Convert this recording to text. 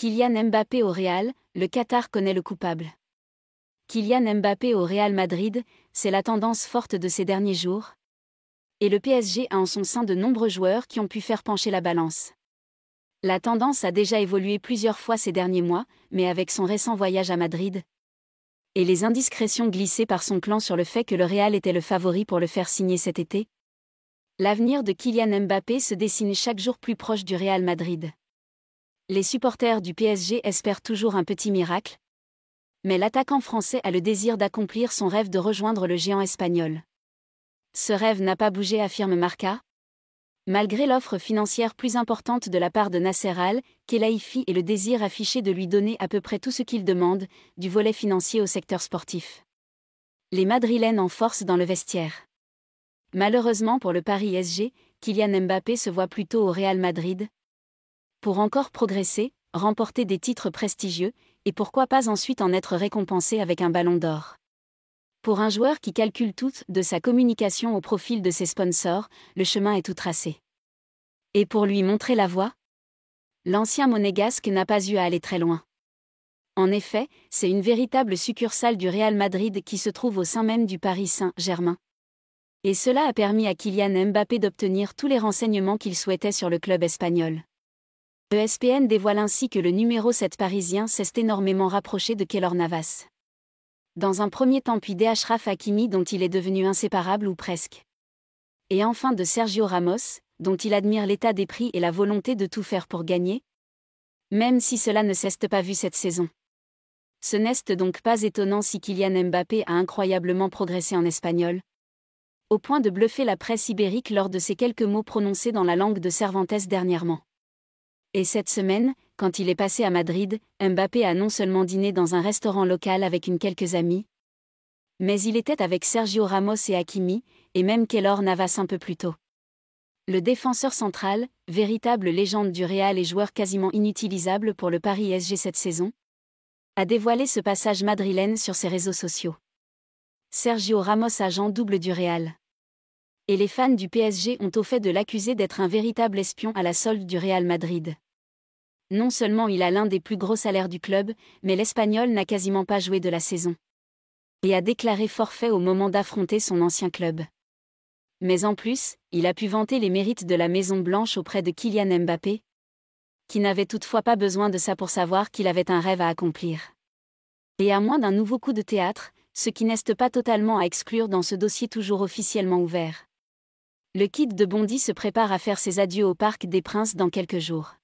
Kylian Mbappé au Real, le Qatar connaît le coupable. Kylian Mbappé au Real Madrid, c'est la tendance forte de ces derniers jours. Et le PSG a en son sein de nombreux joueurs qui ont pu faire pencher la balance. La tendance a déjà évolué plusieurs fois ces derniers mois, mais avec son récent voyage à Madrid, et les indiscrétions glissées par son clan sur le fait que le Real était le favori pour le faire signer cet été, l'avenir de Kylian Mbappé se dessine chaque jour plus proche du Real Madrid. Les supporters du PSG espèrent toujours un petit miracle, mais l'attaquant français a le désir d'accomplir son rêve de rejoindre le géant espagnol. Ce rêve n'a pas bougé, affirme Marca. Malgré l'offre financière plus importante de la part de Nasser Al-Khelaifi et le désir affiché de lui donner à peu près tout ce qu'il demande, du volet financier au secteur sportif. Les Madrilènes en force dans le vestiaire. Malheureusement pour le Paris SG, Kylian Mbappé se voit plutôt au Real Madrid. Pour encore progresser, remporter des titres prestigieux, et pourquoi pas ensuite en être récompensé avec un ballon d'or. Pour un joueur qui calcule toute de sa communication au profil de ses sponsors, le chemin est tout tracé. Et pour lui montrer la voie, l'ancien monégasque n'a pas eu à aller très loin. En effet, c'est une véritable succursale du Real Madrid qui se trouve au sein même du Paris Saint-Germain. Et cela a permis à Kylian Mbappé d'obtenir tous les renseignements qu'il souhaitait sur le club espagnol. ESPN dévoile ainsi que le numéro 7 parisien s'est énormément rapproché de Keylor Navas. Dans un premier temps puis d'Achraf Hakimi dont il est devenu inséparable ou presque. Et enfin de Sergio Ramos, dont il admire l'état d'esprit et la volonté de tout faire pour gagner. Même si cela ne s'est pas vu cette saison. Ce n'est donc pas étonnant si Kylian Mbappé a incroyablement progressé en espagnol. Au point de bluffer la presse ibérique lors de ces quelques mots prononcés dans la langue de Cervantes dernièrement. Et cette semaine, quand il est passé à Madrid, Mbappé a non seulement dîné dans un restaurant local avec quelques amis, mais il était avec Sergio Ramos et Hakimi, et même Keylor Navas un peu plus tôt. Le défenseur central, véritable légende du Real et joueur quasiment inutilisable pour le Paris SG cette saison, a dévoilé ce passage madrilène sur ses réseaux sociaux. Sergio Ramos agent double du Real. Et les fans du PSG ont au fait de l'accuser d'être un véritable espion à la solde du Real Madrid. Non seulement il a l'un des plus gros salaires du club, mais l'Espagnol n'a quasiment pas joué de la saison. Et a déclaré forfait au moment d'affronter son ancien club. Mais en plus, il a pu vanter les mérites de la Maison Blanche auprès de Kylian Mbappé, qui n'avait toutefois pas besoin de ça pour savoir qu'il avait un rêve à accomplir. Et à moins d'un nouveau coup de théâtre, ce qui n'est pas totalement à exclure dans ce dossier toujours officiellement ouvert. Le Kid de Bondy se prépare à faire ses adieux au Parc des Princes dans quelques jours.